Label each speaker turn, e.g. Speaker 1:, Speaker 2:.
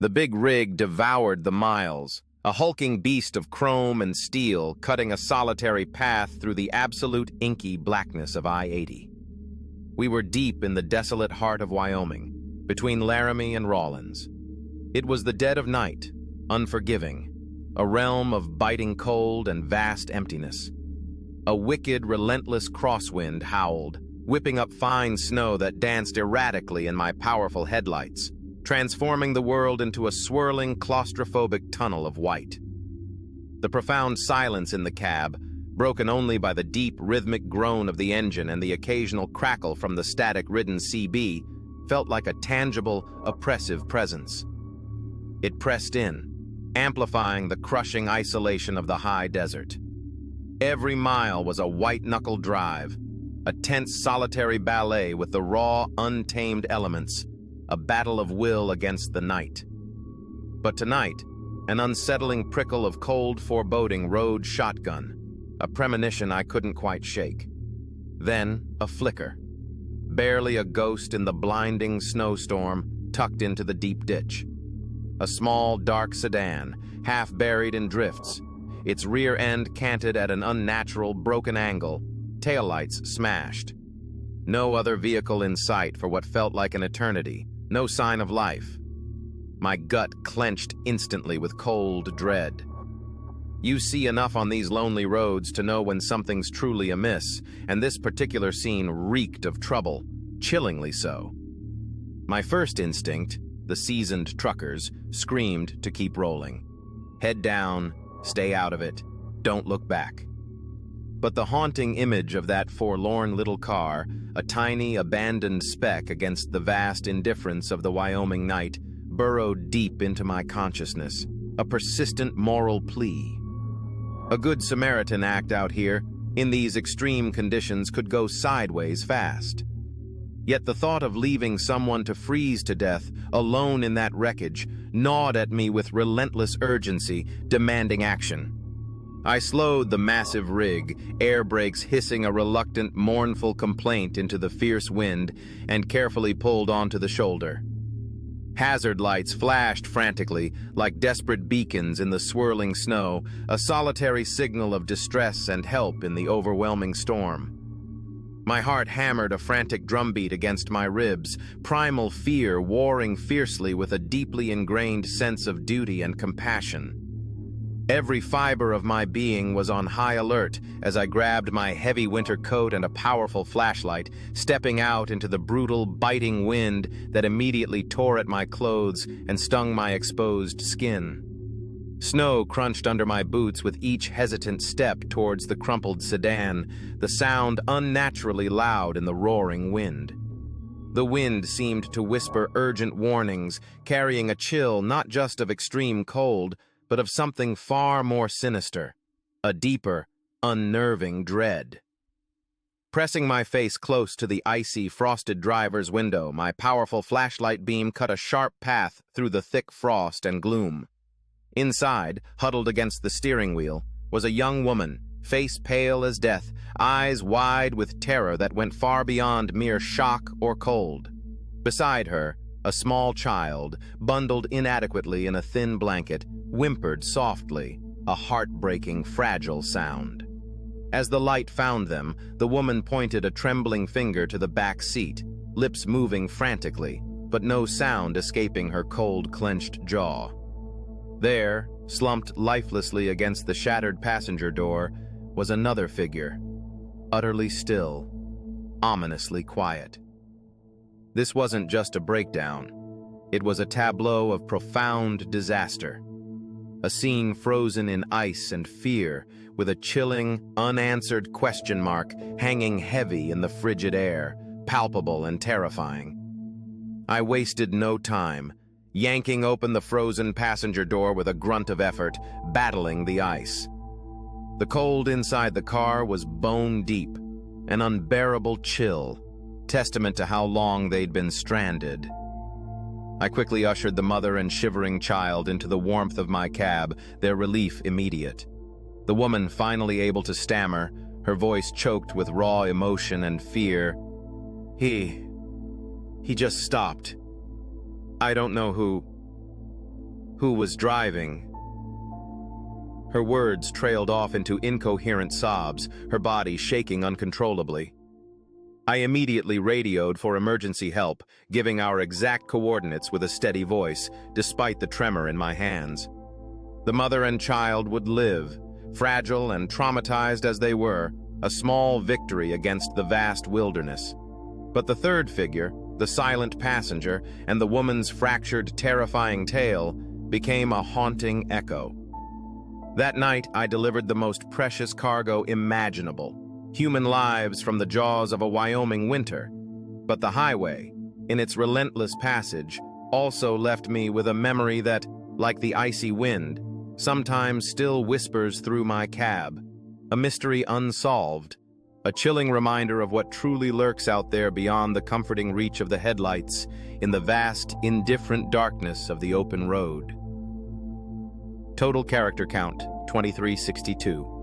Speaker 1: The big rig devoured the miles, a hulking beast of chrome and steel cutting a solitary path through the absolute inky blackness of I-80. We were deep in the desolate heart of Wyoming, between Laramie and Rawlins. It was the dead of night, unforgiving, a realm of biting cold and vast emptiness. A wicked, relentless crosswind howled, whipping up fine snow that danced erratically in my powerful headlights, transforming the world into a swirling, claustrophobic tunnel of white. The profound silence in the cab, broken only by the deep, rhythmic groan of the engine and the occasional crackle from the static-ridden CB, felt like a tangible, oppressive presence. It pressed in, amplifying the crushing isolation of the high desert. Every mile was a white-knuckle drive, a tense, solitary ballet with the raw, untamed elements, a battle of will against the night. But tonight, an unsettling prickle of cold foreboding rode shotgun, a premonition I couldn't quite shake. Then, a flicker, barely a ghost in the blinding snowstorm tucked into the deep ditch. A small, dark sedan, half buried in drifts, its rear end canted at an unnatural, broken angle, taillights smashed. No other vehicle in sight for what felt like an eternity, no sign of life. My gut clenched instantly with cold dread. You see enough on these lonely roads to know when something's truly amiss, and this particular scene reeked of trouble, chillingly so. My first instinct, the seasoned Trucker'S, screamed to keep rolling. Head down, stay out of it, don't look back. But the haunting image of that forlorn little car, a tiny, abandoned speck against the vast indifference of the Wyoming night, burrowed deep into my consciousness, a persistent moral plea. A good Samaritan act out here, in these extreme conditions, could go sideways fast. Yet the thought of leaving someone to freeze to death, alone in that wreckage, gnawed at me with relentless urgency, demanding action. I slowed the massive rig, air brakes hissing a reluctant, mournful complaint into the fierce wind, and carefully pulled onto the shoulder. Hazard lights flashed frantically, like desperate beacons in the swirling snow, a solitary signal of distress and help in the overwhelming storm. My heart hammered a frantic drumbeat against my ribs, primal fear warring fiercely with a deeply ingrained sense of duty and compassion. Every fiber of my being was on high alert as I grabbed my heavy winter coat and a powerful flashlight, stepping out into the brutal, biting wind that immediately tore at my clothes and stung my exposed skin. Snow crunched under my boots with each hesitant step towards the crumpled sedan, the sound unnaturally loud in the roaring wind. The wind seemed to whisper urgent warnings, carrying a chill not just of extreme cold, but of something far more sinister, a deeper, unnerving dread. Pressing my face close to the icy, frosted driver's window, my powerful flashlight beam cut a sharp path through the thick frost and gloom. Inside, huddled against the steering wheel, was a young woman, face pale as death, eyes wide with terror that went far beyond mere shock or cold. Beside her, a small child, bundled inadequately in a thin blanket, whimpered softly, a heartbreaking, fragile sound. As the light found them, the woman pointed a trembling finger to the back seat, lips moving frantically, but no sound escaping her cold, clenched jaw. There, slumped lifelessly against the shattered passenger door, was another figure, utterly still, ominously quiet. This wasn't just a breakdown. It was a tableau of profound disaster. A scene frozen in ice and fear, with a chilling, unanswered question mark hanging heavy in the frigid air, palpable and terrifying. I wasted no time, yanking open the frozen passenger door with a grunt of effort, battling the ice. The cold inside the car was bone deep, an unbearable chill, testament to how long they'd been stranded. I quickly ushered the mother and shivering child into the warmth of my cab, their relief immediate. The woman finally able to stammer, her voice choked with raw emotion and fear. He just stopped. I don't know who. Who was driving? Her words trailed off into incoherent sobs, her body shaking uncontrollably. I immediately radioed for emergency help, giving our exact coordinates with a steady voice, despite the tremor in my hands. The mother and child would live, fragile and traumatized as they were, a small victory against the vast wilderness. But the third figure, the silent passenger, and the woman's fractured, terrifying tale became a haunting echo. That night, I delivered the most precious cargo imaginable, human lives from the jaws of a Wyoming winter. But the highway, in its relentless passage, also left me with a memory that, like the icy wind, sometimes still whispers through my cab, a mystery unsolved, a chilling reminder of what truly lurks out there beyond the comforting reach of the headlights in the vast, indifferent darkness of the open road. Total character count, 2362.